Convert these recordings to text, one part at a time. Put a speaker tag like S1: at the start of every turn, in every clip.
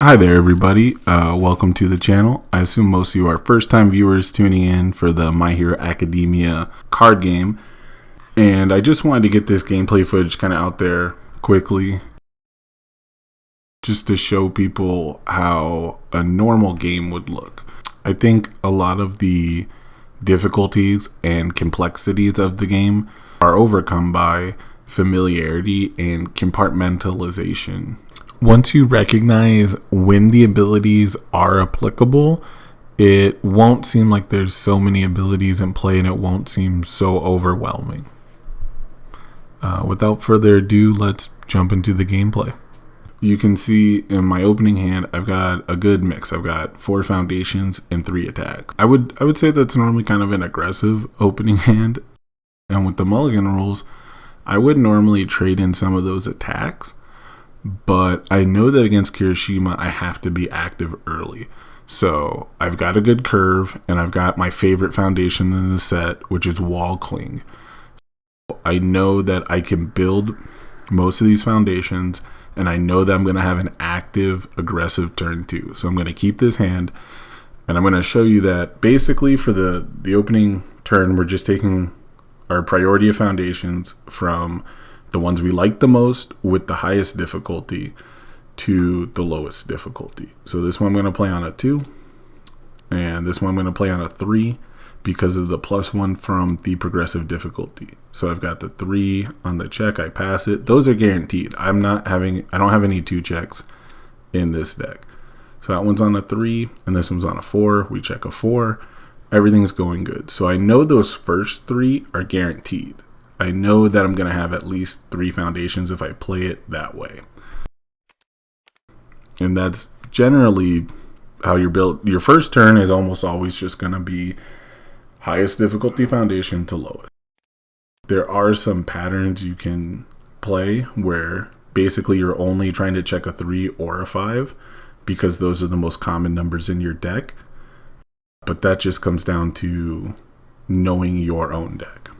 S1: Hi there, everybody. Welcome to the channel. I assume most of you are first-time viewers tuning in for the My Hero Academia card game. And I just wanted to get this gameplay footage kind of out there quickly, just to show people how a normal game would look. I think a lot of the difficulties and complexities of the game are overcome by familiarity and compartmentalization. Once you recognize when the abilities are applicable, it won't seem like there's so many abilities in play and it won't seem so overwhelming. Without further ado, let's jump into the gameplay. You can see in my opening hand, I've got a good mix. I've got 4 foundations and 3 attacks. I would say that's normally kind of an aggressive opening hand. And with the mulligan rules, I would normally trade in some of those attacks. But I know that against Kirishima, I have to be active early. So I've got a good curve, and I've got my favorite foundation in the set, which is Wall Cling. I know that I can build most of these foundations, and I know that I'm going to have an active, aggressive turn 2. So I'm going to keep this hand, and I'm going to show you that basically for the opening turn, we're just taking our priority of foundations from the ones we like the most with the highest difficulty to the lowest difficulty. So this one I'm going to play on a 2, and this one I'm going to play on a 3 because of the +1 from the progressive difficulty. So I've got the 3 on the check, I pass it. Those are guaranteed. I don't have any 2 checks in this deck. So that one's on a 3 and this one's on a 4. We check a 4. Everything's going good. So I know those first 3 are guaranteed. I know that I'm going to have at least 3 foundations if I play it that way. And that's generally how you're built. Your first turn is almost always just going to be highest difficulty foundation to lowest. There are some patterns you can play where basically you're only trying to check a 3 or a 5 because those are the most common numbers in your deck. But that just comes down to knowing your own deck.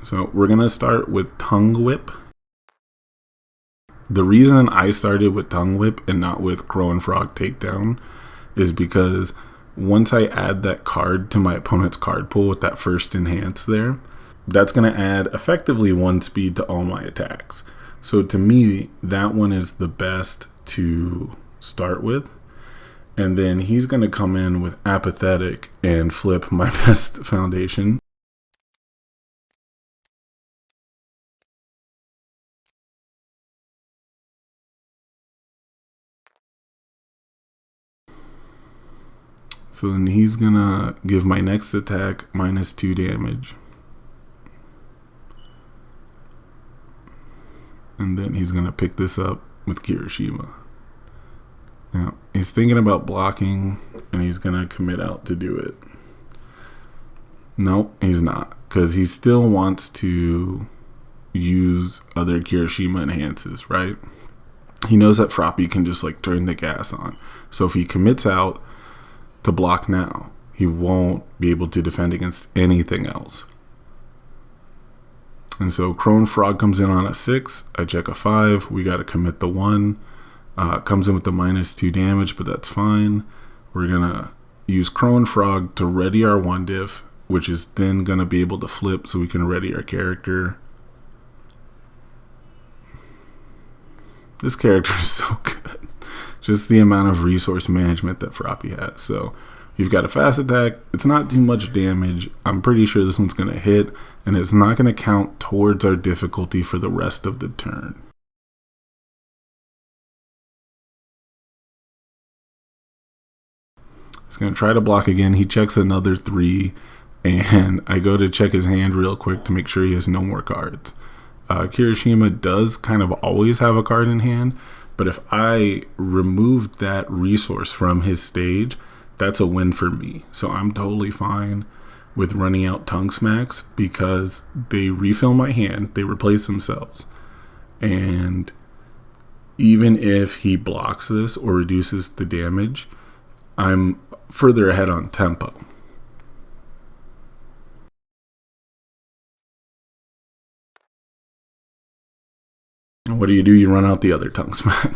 S1: So we're going to start with Tongue Whip. The reason I started with Tongue Whip and not with Crow and Frog Takedown is because once I add that card to my opponent's card pool with that first enhance there, that's going to add effectively 1 speed to all my attacks. So to me, that one is the best to start with. And then he's going to come in with Apathetic and flip my best foundation. So then he's going to give my next attack -2 damage. And then he's going to pick this up with Kirishima. Now, he's thinking about blocking, and he's going to commit out to do it. Nope, he's not, because he still wants to use other Kirishima enhances, right? He knows that Froppy can just like turn the gas on. So if he commits out to block now, he won't be able to defend against anything else. And so Crow and Frog comes in on a 6. I check a 5. We got to commit the 1. Comes in with the -2 damage, but that's fine. We're going to use Crow and Frog to ready our 1 diff, which is then going to be able to flip so we can ready our character. This character is so good. Just the amount of resource management that Froppy has. So you've got a fast attack. It's not too much damage. I'm pretty sure this one's going to hit, and it's not going to count towards our difficulty for the rest of the turn. He's going to try to block again. He checks another 3, and I go to check his hand real quick to make sure he has no more cards. Kirishima does kind of always have a card in hand, but if I removed that resource from his stage, that's a win for me. So I'm totally fine with running out Tongue Smacks because they refill my hand, they replace themselves. And even if he blocks this or reduces the damage, I'm further ahead on tempo. And what do? You run out the other tongue smack.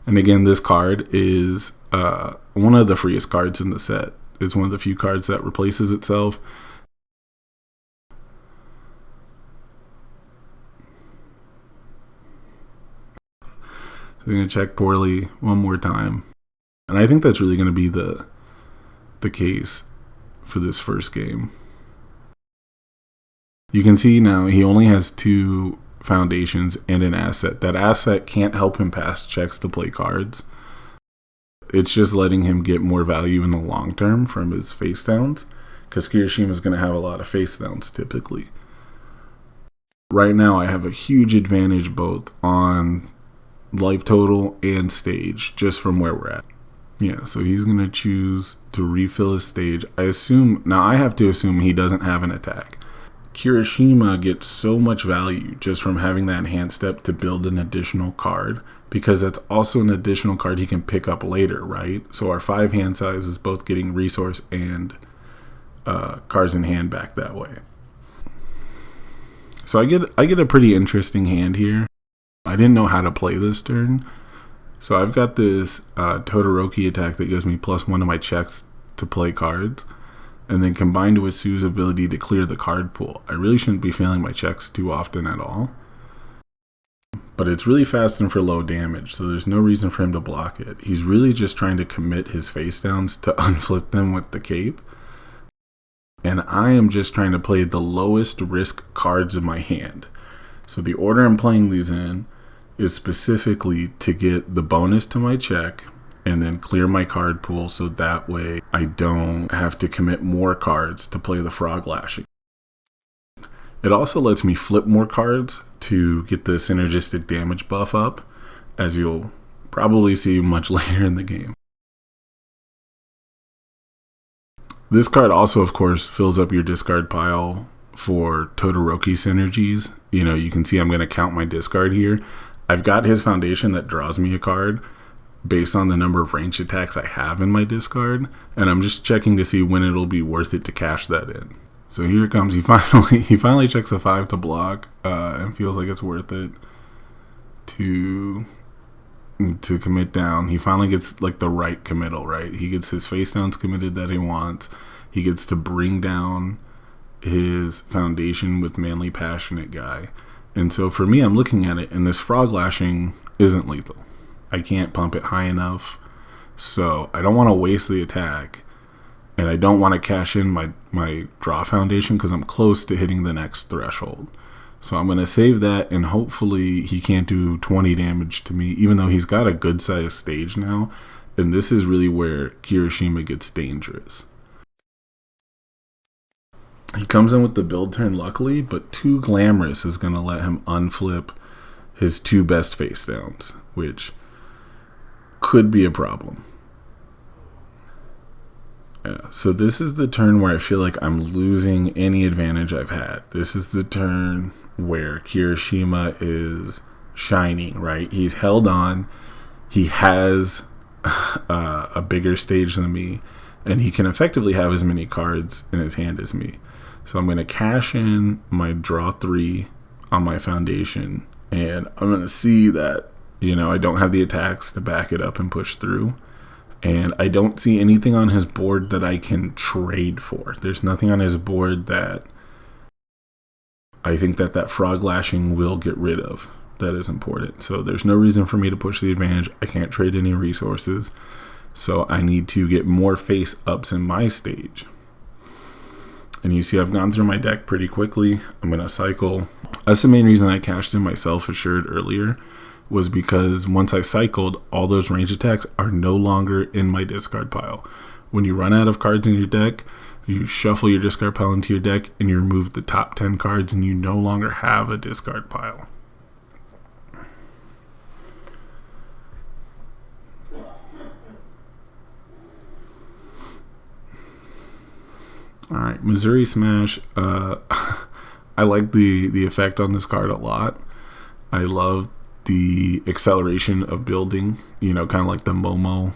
S1: And again, this card is one of the freest cards in the set. It's one of the few cards that replaces itself. So I'm going to check poorly one more time. And I think that's really going to be the case for this first game. You can see now he only has 2 foundations and an asset. That asset can't help him pass checks to play cards. It's just letting him get more value in the long term from his face downs, because Kirishima is going to have a lot of face downs typically. Right now I have a huge advantage both on life total and stage just from where we're at. Yeah, so he's going to choose to refill his stage. I have to assume he doesn't have an attack. Kirishima gets so much value just from having that hand step to build an additional card, because that's also an additional card he can pick up later, right? So our 5 hand size is both getting resource and cards in hand back that way. So I get a pretty interesting hand here. I didn't know how to play this turn. So I've got this Todoroki attack that gives me +1 to my checks to play cards. And then combined with Sue's ability to clear the card pool, I really shouldn't be failing my checks too often at all. But it's really fast and for low damage, so there's no reason for him to block it. He's really just trying to commit his face downs to unflip them with the cape. And I am just trying to play the lowest risk cards in my hand. So the order I'm playing these in is specifically to get the bonus to my check and then clear my card pool, so that way I don't have to commit more cards to play the frog lashing. It also lets me flip more cards to get the synergistic damage buff up, as you'll probably see much later in the game. This card also, of course, fills up your discard pile for Todoroki synergies. You can see I'm going to count my discard here. I've got his foundation that draws me a card based on the number of ranged attacks I have in my discard, and I'm just checking to see when it'll be worth it to cash that in. So here it comes. He finally checks a 5 to block, and feels like it's worth it to commit down. He finally gets like the right committal, right? He gets his face downs committed that he wants. He gets to bring down his foundation with Manly Passionate guy. And so for me, I'm looking at it, and this frog lashing isn't lethal. I can't pump it high enough, so I don't want to waste the attack, and I don't want to cash in my draw foundation because I'm close to hitting the next threshold. So I'm going to save that, and hopefully he can't do 20 damage to me, even though he's got a good sized stage now, and this is really where Kirishima gets dangerous. He comes in with the build turn luckily, but 2 Glamorous is going to let him unflip his 2 best face downs, which could be a problem. Yeah, so this is the turn where I feel like I'm losing any advantage I've had. This is the turn where Kirishima is shining, right? He's held on. He has a bigger stage than me, and he can effectively have as many cards in his hand as me. So I'm going to cash in my draw 3 on my foundation, and I'm going to see that I don't have the attacks to back it up and push through. And I don't see anything on his board that I can trade for. There's nothing on his board that I think that frog lashing will get rid of. That is important. So there's no reason for me to push the advantage. I can't trade any resources. So I need to get more face ups in my stage. And you see I've gone through my deck pretty quickly. I'm going to cycle. That's the main reason I cashed in my Self-Assured earlier, was because once I cycled, all those range attacks are no longer in my discard pile. When you run out of cards in your deck, you shuffle your discard pile into your deck and you remove the top 10 cards, and you no longer have a discard pile. Alright, Missouri Smash. I like the effect on this card a lot. I love the acceleration of building, kind of like the Momo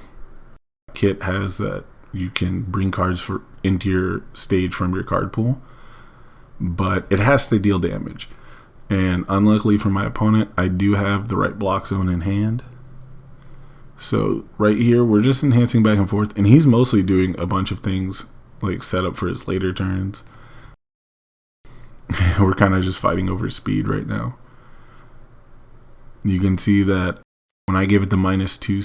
S1: kit has, that you can bring cards into your stage from your card pool, but it has to deal damage. And unluckily for my opponent, I do have the right block zone in hand. So right here, we're just enhancing back and forth, and he's mostly doing a bunch of things like set up for his later turns. We're kind of just fighting over speed right now. You can see that when I gave it the -2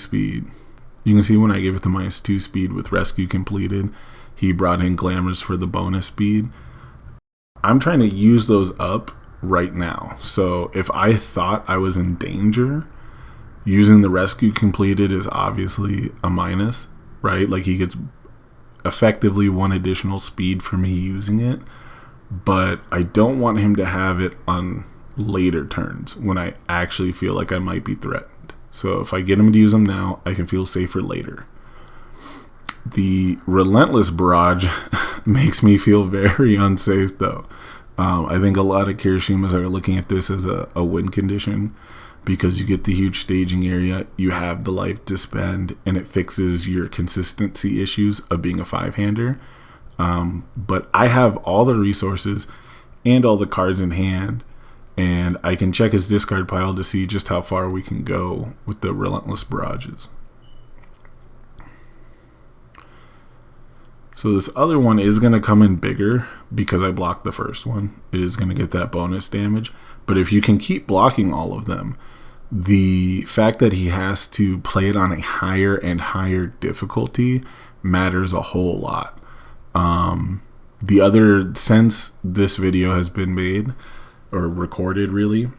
S1: speed, with rescue completed, he brought in glamours for the bonus speed. I'm trying to use those up right now. So if I thought I was in danger, using the rescue completed is obviously a minus, right? Like he gets effectively 1 additional speed for me using it, but I don't want him to have it on later turns when I actually feel like I might be threatened. So if I get him to use them now, I can feel safer later. The relentless barrage makes me feel very unsafe though. I think a lot of Kirishimas are looking at this as a win condition, because you get the huge staging area, you have the life to spend, and it fixes your consistency issues of being a 5-hander. But I have all the resources and all the cards in hand, and I can check his discard pile to see just how far we can go with the relentless barrages. So this other one is going to come in bigger because I blocked the first one. It is going to get that bonus damage. But if you can keep blocking all of them, the fact that he has to play it on a higher and higher difficulty matters a whole lot. Since this video has been made, or recorded really,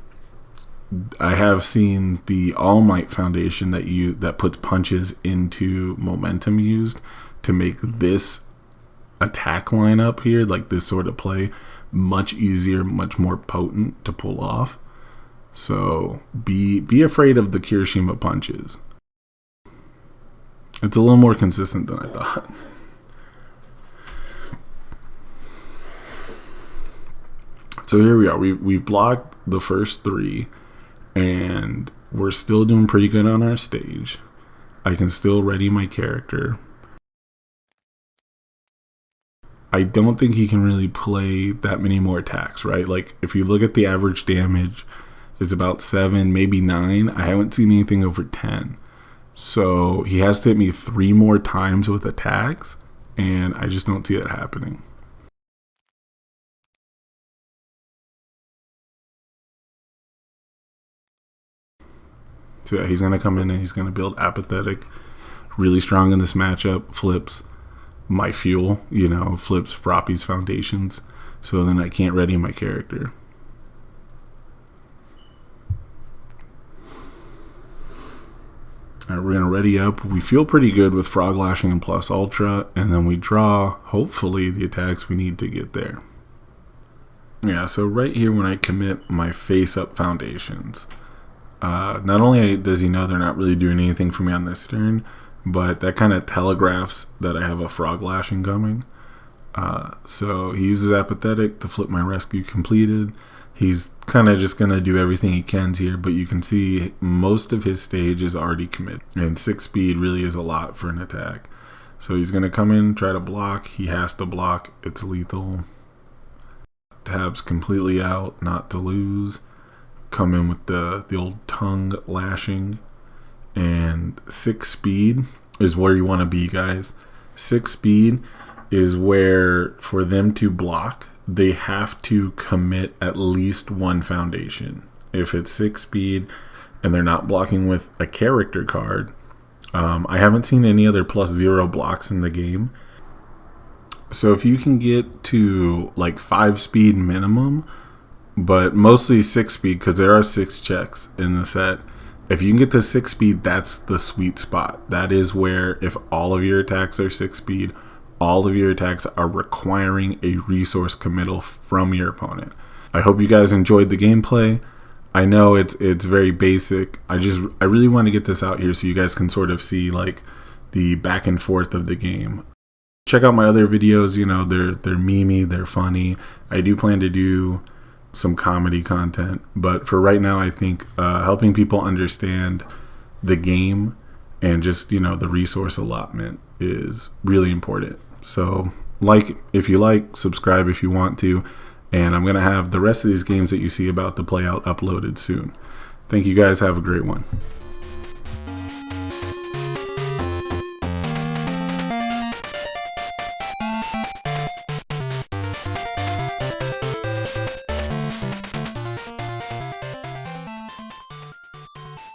S1: I have seen the All Might Foundation that puts punches into momentum used to make this attack lineup here, like this sort of play, much easier, much more potent to pull off. So be afraid of the Kirishima punches. It's a little more consistent than I thought. So here we are. We've blocked the first 3, and we're still doing pretty good on our stage. I can still ready my character. I don't think he can really play that many more attacks, right? Like if you look at the average damage, is about 7, maybe 9. I haven't seen anything over 10. So he has to hit me 3 more times with attacks, and I just don't see that happening. So yeah, he's going to come in and he's going to build Apathetic. Really strong in this matchup. Flips my fuel, flips Froppy's foundations. So then I can't ready my character. Alright, we're going to ready up. We feel pretty good with Frog Lashing and Plus Ultra. And then we draw, hopefully, the attacks we need to get there. Yeah, so right here when I commit my face-up foundations, not only does he know they're not really doing anything for me on this turn, but that kind of telegraphs that I have a Frog Lashing coming. So he uses Apathetic to flip my rescue completed. He's kind of just going to do everything he can here, but you can see most of his stage is already committed. And 6 speed really is a lot for an attack. So he's going to come in, try to block. He has to block. It's lethal. Tabs completely out, not to lose. Come in with the old tongue lashing. And 6 speed is where you want to be, guys. 6 speed is where, for them to block, they have to commit at least 1 foundation. If it's 6 speed and they're not blocking with a character card, I haven't seen any other +0 blocks in the game. So if you can get to like 5 speed minimum, but mostly 6 speed because there are 6 checks in the set, if you can get to 6 speed, that's the sweet spot. That is where, if all of your attacks are 6 speed, all of your attacks are requiring a resource committal from your opponent. I hope you guys enjoyed the gameplay. I know it's very basic. I really want to get this out here so you guys can sort of see like the back and forth of the game. Check out my other videos. They're memey, they're funny. I do plan to do some comedy content, but for right now, I think helping people understand the game and just the resource allotment is really important. So if you like, subscribe if you want to, And I'm going to have the rest of these games that you see about to play out uploaded soon. Thank you guys. Have a great one.